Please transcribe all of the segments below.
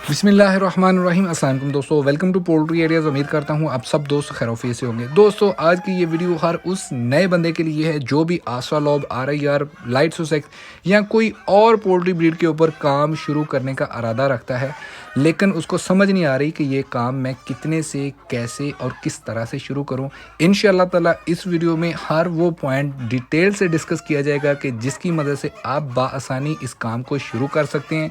بسم اللہ الرحمن الرحیم۔ السلام علیکم دوستو، ویلکم ٹو پولٹری ایریاز۔ امید کرتا ہوں آپ سب دوست خیر وفیت سے ہوں گے۔ دوستو آج کی یہ ویڈیو ہر اس نئے بندے کے لیے ہے جو بھی آسٹرالورپ RIR لائٹ سوسیکس یا کوئی اور پولٹری بریڈ کے اوپر کام شروع کرنے کا ارادہ رکھتا ہے، لیکن اس کو سمجھ نہیں آ رہی کہ یہ کام میں کتنے سے کیسے اور کس طرح سے شروع کروں۔ انشاءاللہ تعالی اس ویڈیو میں ہر وہ پوائنٹ ڈیٹیل سے ڈسکس کیا جائے گا کہ جس کی مدد سے آپ بآسانی اس کام کو شروع کر سکتے ہیں،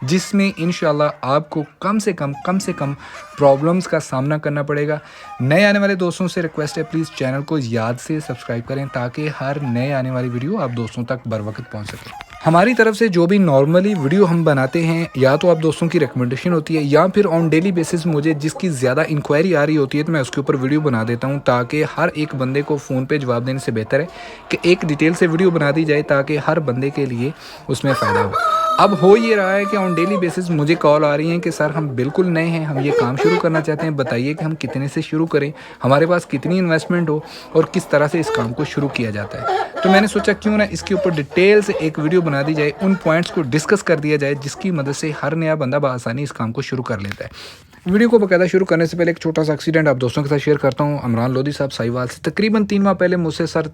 جس میں انشاءاللہ آپ کو کم سے کم پرابلمز کا سامنا کرنا پڑے گا۔ نئے آنے والے دوستوں سے ریکویسٹ ہے پلیز چینل کو یاد سے سبسکرائب کریں تاکہ ہر نئے آنے والی ویڈیو آپ دوستوں تک بر وقت پہنچ سکے۔ ہماری طرف سے جو بھی نارملی ویڈیو ہم بناتے ہیں یا تو آپ دوستوں کی ریکمنڈیشن ہوتی ہے یا پھر آن ڈیلی بیسس مجھے جس کی زیادہ انکوائری آ رہی ہوتی ہے تو میں اس کے اوپر ویڈیو بنا دیتا ہوں، تاکہ ہر ایک بندے کو فون پہ جواب دینے سے بہتر ہے کہ ایک ڈیٹیل سے ویڈیو بنا دی جائے تاکہ ہر بندے کے لیے اس میں فائدہ ہو۔ اب ہو یہ رہا ہے کہ آن ڈیلی بیسس مجھے کال آ رہی ہیں کہ سر ہم بالکل نئے ہیں، ہم یہ کام شروع کرنا چاہتے ہیں، بتائیے کہ ہم کتنے سے شروع کریں، ہمارے پاس کتنی انویسٹمنٹ ہو اور کس طرح سے اس کام کو شروع کیا جاتا ہے۔ تو میں نے سوچا کیوں نہ اس کے اوپر ڈیٹیل سے ایک ویڈیو بنا دی جائے، ان پوائنٹس کو ڈسکس کر دیا جائے جس کی مدد سے ہر نیا بندہ بآسانی اس کام کو شروع کر لیتا ہے۔ ویڈیو کو باقاعدہ شروع کرنے سے پہلے ایک چھوٹا سا ایکسیڈنٹ آپ دوستوں کے ساتھ شیئر کرتا ہوں۔ عمران لودھی صاحب سائیوال سے تقریباً 3 ماہ پہلے مجھ سے سر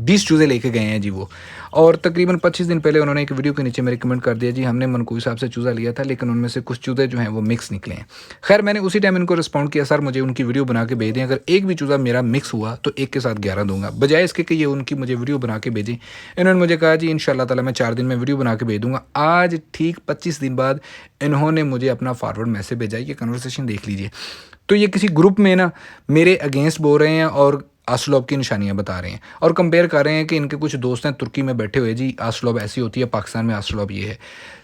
20 چوزے لے کے گئے ہیں جی وہ، اور تقریباً 25 دن پہلے انہوں نے ایک ویڈیو کے نیچے میں ریکمنڈ کر دیا جی ہم نے منکوئی صاحب سے چوزا لیا تھا لیکن ان میں سے کچھ چوزے جو ہیں وہ مکس نکلے ہیں۔ خیر میں نے اسی ٹائم ان کو رسپونڈ کیا، سر مجھے ان کی ویڈیو بنا کے بھیج دیں، اگر ایک بھی چوزا میرا مکس ہوا تو ایک کے ساتھ 11 دوں گا، بجائے اس کے کہ یہ ان کی مجھے ویڈیو بنا کے بھیجیں۔ انہوں نے مجھے کہا جی انشاءاللہ تعالی میں 4 دن میں ویڈیو بنا کے بھیج دوں گا۔ آج ٹھیک 25 دن بعد انہوں نے مجھے اپنا فارورڈ میسج بھیجا، یہ کنورسیشن دیکھ لیجئے۔ تو یہ کسی گروپ میں نا میرے اگینسٹ بول رہے ہیں اور آسٹرالورپ کی نشانیاں بتا رہے ہیں اور کمپیئر کر رہے ہیں کہ ان کے کچھ دوست ہیں ترکی میں بیٹھے ہوئے، جی آسٹرالورپ ایسی ہوتی ہے، پاکستان میں آسٹرالورپ یہ ہے۔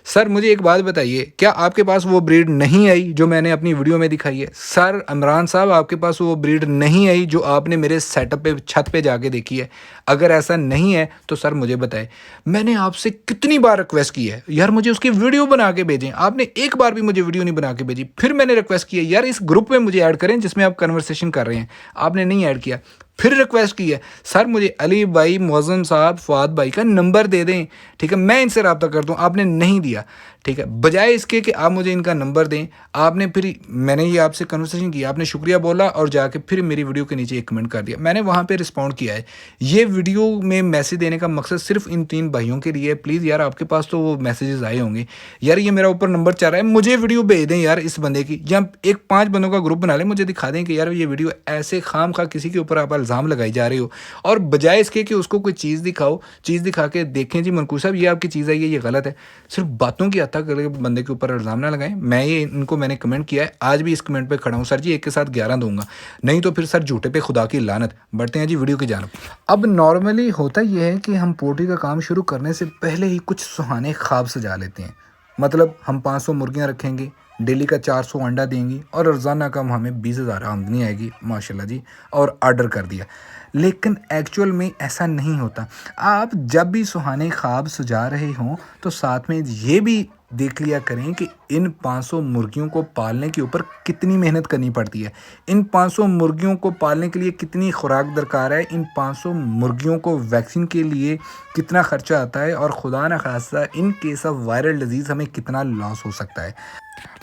سر مجھے ایک بات بتائیے، کیا آپ کے پاس وہ بریڈ نہیں آئی جو میں نے اپنی ویڈیو میں دکھائی ہے؟ سر عمران صاحب آپ کے پاس وہ بریڈ نہیں آئی جو آپ نے میرے سیٹ اپ پہ چھت پہ جا کے دیکھی ہے؟ اگر ایسا نہیں ہے تو سر مجھے بتائیں۔ میں نے آپ سے کتنی بار ریکویسٹ کی ہے یار مجھے اس کی ویڈیو بنا کے بھیجیں، آپ نے ایک بار بھی مجھے ویڈیو نہیں بنا کے بھیجی۔ پھر میں نے ریکویسٹ کی ہے یار اس گروپ میں مجھے ایڈ کریں جس میں آپ کنورسیشن کر رہے ہیں، آپ نے نہیں ایڈ کیا۔ پھر ریکویسٹ کی ہے سر مجھے علی بھائی، معظم صاحب، فواد بھائی کا نمبر دے دیں، ٹھیک ہے میں ان سے رابطہ کرتا ہوں، آپ نے نہیں دیا، ٹھیک ہے۔ بجائے اس کے کہ آپ مجھے ان کا نمبر دیں، آپ نے پھر میں نے یہ آپ سے کنورسیشن کی، آپ نے شکریہ بولا اور جا کے پھر میری ویڈیو کے نیچے ایک کمنٹ کر دیا۔ میں نے وہاں پہ رسپونڈ کیا ہے۔ یہ ویڈیو میں میسیج دینے کا مقصد صرف ان 3 بھائیوں کے لیے ہے، پلیز یار آپ کے پاس تو وہ میسیجز آئے ہوں گے، یار یہ میرا اوپر نمبر چل رہا ہے، مجھے ویڈیو بھیج دیں یار اس بندے کی، یا ایک 5 بندوں کا گروپ بنا لیں، مجھے دکھا دیں کہ یار یہ ویڈیو ایسے خام خواہ کسی کے اوپر آپ الزام لگائی جا رہے ہو، اور بجائے اس کے کہ اس کو کوئی چیز دکھاؤ، چیز دکھا کے دیکھیں جی منکوئی صاحب یہ آپ کی چیز ہے، یہ غلط ہے، صرف باتوں کی عطا کر کے بندے کے اوپر الزام نہ لگائیں۔ میں نے کمنٹ کیا ہے، آج بھی اس کمنٹ پہ کھڑا ہوں، سر جی ایک کے ساتھ 11 دوں گا، نہیں تو پھر سر جھوٹے پہ خدا کی لعنت۔ بڑھتے ہیں جی ویڈیو کی جانب۔ اب نارملی ہوتا یہ ہے کہ ہم پولٹری کا کام شروع کرنے سے پہلے ہی کچھ سہانے خواب سجا لیتے ہیں، مطلب ہم 500 مرغیاں رکھیں گے، ڈیلی کا 400 انڈا دیں گی اور روزانہ کم ہمیں 20,000 آمدنی آئے گی ماشاءاللہ جی، اور آرڈر کر دیا۔ لیکن ایکچول میں ایسا نہیں ہوتا۔ آپ جب بھی سہانے خواب سجا رہے ہوں تو ساتھ میں یہ بھی دیکھ لیا کریں کہ ان 500 مرغیوں کو پالنے کے اوپر کتنی محنت کرنی پڑتی ہے، ان 500 مرغیوں کو پالنے کے لیے کتنی خوراک درکار ہے، ان 500 مرغیوں کو ویکسین کے لیے کتنا خرچہ آتا ہے، اور خدا نخواستہ in case of viral disease ہمیں کتنا لاس ہو سکتا ہے۔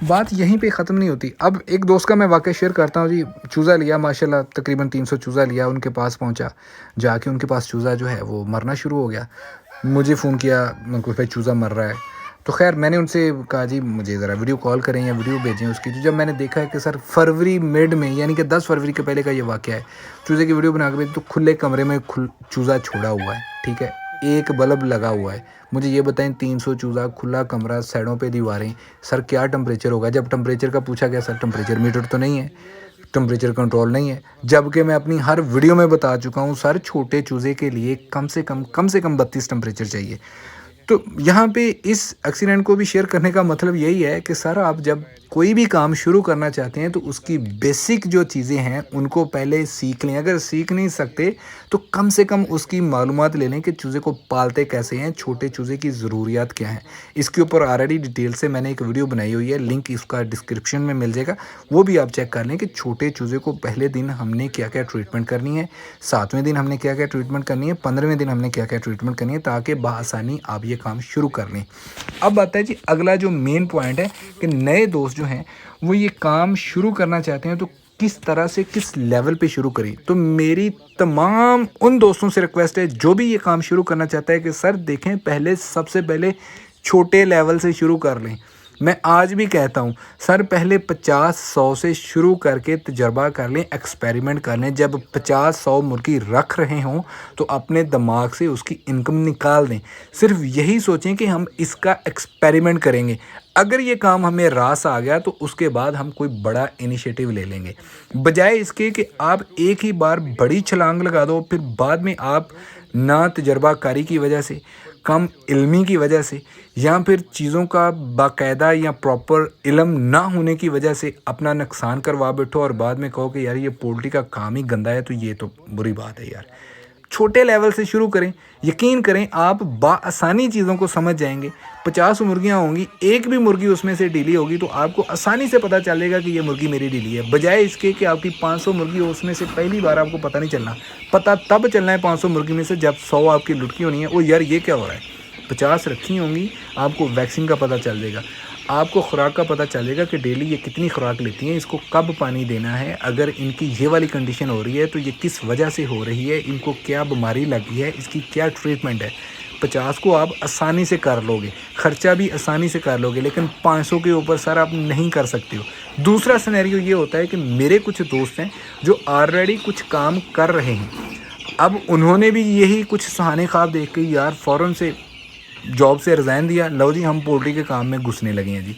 بات یہیں پہ ختم نہیں ہوتی۔ اب ایک دوست کا میں واقعہ شیئر کرتا ہوں جی، چوزا لیا ماشاءاللہ تقریباً 300 چوزا لیا، ان کے پاس پہنچا، جا کے ان کے پاس چوزا جو ہے وہ مرنا شروع ہو گیا، مجھے فون کیا منکوئی بھائی چوزا مر رہا ہے، تو خیر میں نے ان سے کہا جی مجھے ذرا ویڈیو کال کریں یا ویڈیو بھیجیں اس کی۔ تو جب میں نے دیکھا ہے کہ سر فروری مڈ میں یعنی کہ 10 فروری کے پہلے کا یہ واقعہ ہے، چوزے کی ویڈیو بنا کے بھیج تو کھلے کمرے میں چوزا چھوڑا ہوا ہے، ٹھیک ہے، ایک بلب لگا ہوا ہے۔ مجھے یہ بتائیں 300 چوزا، کھلا کمرہ، سائڈوں پہ دیواریں، سر کیا ٹمپریچر ہوگا؟ جب ٹمپریچر کا پوچھا گیا سر ٹمپریچر میٹر تو نہیں ہے، ٹمپریچر کنٹرول نہیں ہے، جبکہ میں اپنی ہر ویڈیو میں بتا چکا ہوں سر چھوٹے چوزے کے لیے کم سے کم 32 ٹمپریچر چاہیے۔ تو یہاں پہ اس ایکسیڈنٹ کو بھی شیئر کرنے کا مطلب یہی ہے کہ سر آپ جب کوئی بھی کام شروع کرنا چاہتے ہیں تو اس کی بیسک جو چیزیں ہیں ان کو پہلے سیکھ لیں، اگر سیکھ نہیں سکتے تو کم سے کم اس کی معلومات لے لیں کہ چوزے کو پالتے کیسے ہیں، چھوٹے چوزے کی ضروریات کیا ہیں۔ اس کے اوپر آلریڈی ڈیٹیل سے میں نے ایک ویڈیو بنائی ہوئی ہے، لنک اس کا ڈسکرپشن میں مل جائے گا، وہ بھی آپ چیک کر لیں کہ چھوٹے چوزے کو پہلے دن ہم نے کیا کیا ٹریٹمنٹ کرنی ہے، 7ویں دن ہم نے کیا کیا ٹریٹمنٹ کرنی ہے، 15ویں دن ہم نے کیا کیا ٹریٹمنٹ کرنی ہے، تاکہ بآسانی آپ یہ یہ کام شروع کر لیں۔ اب آتا ہے جی اگلا جو مین پوائنٹ ہے کہ نئے دوست جو ہیں وہ یہ کام شروع کرنا چاہتے ہیں تو کس طرح سے کس لیول پہ شروع کریں۔ تو میری تمام ان دوستوں سے ریکویسٹ ہے جو بھی یہ کام شروع کرنا چاہتا ہے کہ سر دیکھیں سب سے پہلے چھوٹے لیول سے شروع کر لیں۔ میں آج بھی کہتا ہوں سر پہلے 50-100 سے شروع کر کے تجربہ کر لیں، ایکسپیریمنٹ کر لیں۔ جب 50-100 مرغی رکھ رہے ہوں تو اپنے دماغ سے اس کی انکم نکال دیں، صرف یہی سوچیں کہ ہم اس کا ایکسپیریمنٹ کریں گے۔ اگر یہ کام ہمیں راس آ گیا تو اس کے بعد ہم کوئی بڑا انیشیٹو لے لیں گے، بجائے اس کے کہ آپ ایک ہی بار بڑی چھلانگ لگا دو، پھر بعد میں آپ نہ تجربہ کاری کی وجہ سے، کم علمی کی وجہ سے، یا پھر چیزوں کا باقاعدہ یا پراپر علم نہ ہونے کی وجہ سے اپنا نقصان کروا بیٹھو اور بعد میں کہو کہ یار یہ پولٹری کا کام ہی گندا ہے، تو یہ تو بری بات ہے یار۔ چھوٹے لیول سے شروع کریں، یقین کریں آپ بآسانی چیزوں کو سمجھ جائیں گے۔ 50 مرغیاں ہوں گی، ایک بھی مرغی اس میں سے ڈیلی ہوگی تو آپ کو آسانی سے پتہ چلے گا کہ یہ مرغی میری ڈیلی ہے، بجائے اس کے کہ آپ کی 500 مرغی ہو، اس میں سے پہلی بار آپ کو پتہ نہیں چلنا۔ پتہ تب چلنا ہے 500 مرغی میں سے جب 100 آپ کی لٹکی ہونی ہے، وہ یار یہ کیا ہو رہا ہے۔ 50 رکھی ہوں گی، آپ کو ویکسین کا پتہ چل جائے گا، آپ کو خوراک کا پتہ چل جائے گا کہ ڈیلی یہ کتنی خوراک لیتی ہیں، اس کو کب پانی دینا ہے، اگر ان کی یہ والی کنڈیشن ہو رہی ہے تو یہ کس وجہ سے ہو رہی ہے، ان کو کیا بیماری لگی ہے، اس کی کیا ٹریٹمنٹ ہے۔ 50 کو آپ آسانی سے کر لو گے، خرچہ بھی آسانی سے کر لو گے، لیکن 500 کے اوپر سر آپ نہیں کر سکتے ہو۔ دوسرا سینیریو یہ ہوتا ہے کہ میرے کچھ دوست ہیں جو آلریڈی کچھ کام کر رہے ہیں، اب انہوں نے بھی یہی کچھ سہانے خواب دیکھ کے یار فوراً سے جاب سے ریزائن دیا، لو جی ہم پولٹری کے کام میں گھسنے لگے ہیں جی۔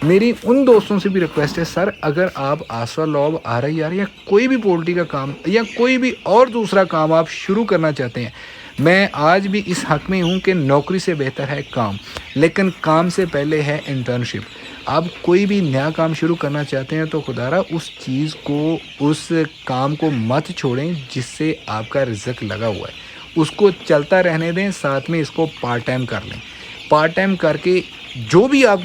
میری ان دوستوں سے بھی ریکویسٹ ہے سر اگر آپ آسٹرالورپ آر یا کوئی بھی پولٹری کا کام یا کوئی بھی اور دوسرا کام آپ شروع کرنا چاہتے ہیں، میں آج بھی اس حق میں ہوں کہ نوکری سے بہتر ہے کام، لیکن کام سے پہلے ہے انٹرنشپ۔ آپ کوئی بھی نیا کام شروع کرنا چاہتے ہیں تو خدا را اس چیز کو، اس کام کو مت چھوڑیں جس سے آپ کا رزق لگا ہوا ہے، اس کو چلتا رہنے دیں، ساتھ میں اس کو پارٹ ٹائم کر لیں۔ پارٹ ٹائم کر کے جو بھی آپ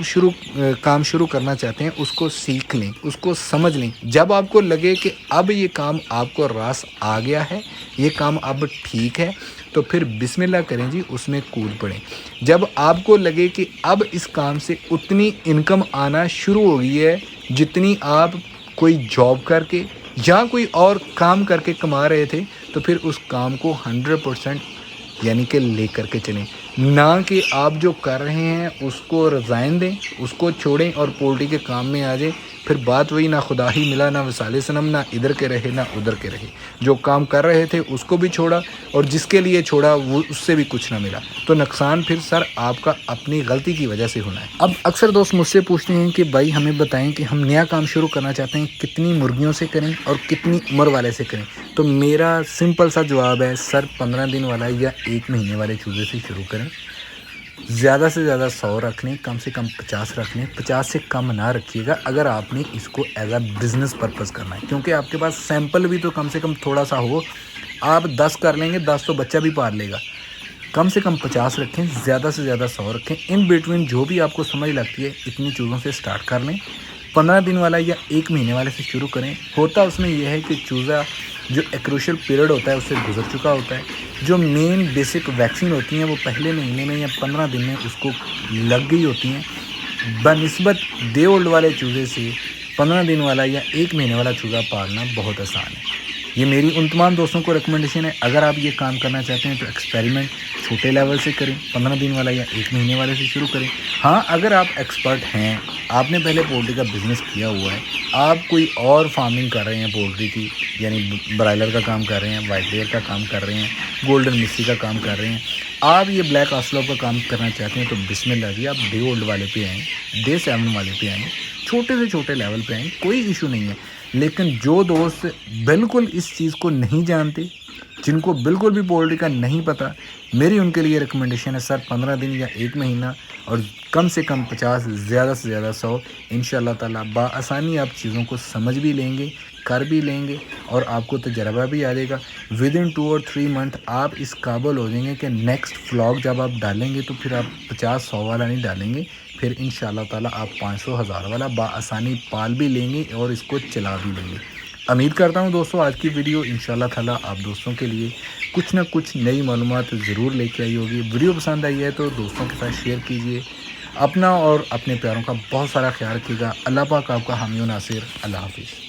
کام شروع کرنا چاہتے ہیں اس کو سیکھ لیں، اس کو سمجھ لیں۔ جب آپ کو لگے کہ اب یہ کام آپ کو راس آ گیا ہے، یہ کام اب ٹھیک ہے، تو پھر بسم اللہ کریں جی، اس میں کود پڑیں۔ جب آپ کو لگے کہ اب اس کام سے اتنی انکم آنا شروع ہو گئی ہے جتنی آپ کوئی جاب کر کے یا کوئی اور کام کر کے کما رہے تھے، تو پھر اس کام کو 100% یعنی کہ لے کر کے چلیں، نہ کہ آپ جو کر رہے ہیں اس کو رضائن دیں، اس کو چھوڑیں اور پولٹری کے کام میں آ جائیں۔ پھر بات وہی، نہ خدا ہی ملا، نہ وصال صنم، نہ ادھر کے رہے نہ ادھر کے رہے۔ جو کام کر رہے تھے اس کو بھی چھوڑا اور جس کے لیے چھوڑا وہ اس سے بھی کچھ نہ ملا، تو نقصان پھر سر آپ کا اپنی غلطی کی وجہ سے ہونا ہے۔ اب اکثر دوست مجھ سے پوچھتے ہیں کہ بھائی ہمیں بتائیں کہ ہم نیا کام شروع کرنا چاہتے ہیں، کتنی مرغیوں سے کریں اور کتنی عمر والے سے کریں؟ تو میرا سمپل سا جواب ہے سر 15 دن والا یا 1 مہینے والے چوزے سے شروع کریں۔ زیادہ سے زیادہ 100 رکھ لیں، کم سے کم 50 رکھ لیں، 50 سے کم نہ رکھیے گا اگر آپ نے اس کو ایز اے بزنس پرپز کرنا ہے، کیونکہ آپ کے پاس سیمپل بھی تو کم سے کم تھوڑا سا ہو۔ آپ 10 کر لیں گے، 10 تو بچہ بھی پال لے گا۔ کم سے کم 50 رکھیں، زیادہ سے زیادہ 100 رکھیں، ان بٹوین جو بھی آپ کو سمجھ لگتی ہے اتنی چیزوں سے سٹارٹ کر لیں۔ 15 دن والا یا 1 مہینے والے سے شروع کریں۔ ہوتا اس میں یہ ہے کہ چوزا جو ایکروشل پیریڈ ہوتا ہے اس سے گزر چکا ہوتا ہے، جو مین بیسک ویکسین ہوتی ہیں وہ پہلے مہینے میں یا 15 دن میں اس کو لگ گئی ہوتی ہیں، بنسبت ڈے اولڈ والے چوزے سے 15 دن والا یا 1 مہینے والا چوزا پالنا بہت آسان ہے۔ یہ میری ان تمام دوستوں کو ریکمنڈیشن ہے، اگر آپ یہ کام کرنا چاہتے ہیں تو ایکسپیریمنٹ چھوٹے لیول سے کریں، 15 دن والا یا 1 مہینے والے سے شروع کریں۔ ہاں اگر آپ ایکسپرٹ ہیں، آپ نے پہلے پولٹری کا بزنس کیا ہوا ہے، آپ کوئی اور فارمنگ کر رہے ہیں پولٹری کی، یعنی برائلر کا کام کر رہے ہیں، وائٹ لیئر کا کام کر رہے ہیں، گولڈن مسی کا کام کر رہے ہیں، آپ یہ بلیک آسٹرالورپ کا کام کرنا چاہتے ہیں تو بسم اللہ جی، آپ ڈے اولڈ والے پہ آئیں، ڈے 7 والے پہ آئیں، چھوٹے سے چھوٹے لیول پہ آئیں، کوئی ایشو نہیں ہے۔ لیکن جو دوست بالکل اس چیز کو نہیں جانتے، جن کو بالکل بھی پولٹری کا نہیں پتہ، میری ان کے لیے ریکمنڈیشن ہے سر 15 دن یا 1 مہینہ اور کم سے کم 50، زیادہ سے زیادہ 100، انشاءاللہ تعالیٰ بآسانی آپ چیزوں کو سمجھ بھی لیں گے، کر بھی لیں گے اور آپ کو تجربہ بھی آ جائے گا۔ ودن 2 اور 3 منتھ آپ اس قابل ہو جائیں گے کہ نیکسٹ فلاگ جب آپ ڈالیں گے تو پھر آپ 50-100 والا نہیں ڈالیں گے، پھر انشاءاللہ تعالیٰ آپ 500-1000 والا بآسانی پال بھی لیں گے اور اس کو چلا بھی لیں گے۔ امید کرتا ہوں دوستوں آج کی ویڈیو انشاءاللہ تعالیٰ آپ دوستوں کے لیے کچھ نہ کچھ نئی معلومات ضرور لے کے آئی ہوگی۔ ویڈیو پسند آئی ہے تو دوستوں کے ساتھ شیئر کیجیے۔ اپنا اور اپنے پیاروں کا بہت سارا خیال رکھیے گا۔ اللہ پاک آپ کا حامی و ناصر۔ اللہ حافظ۔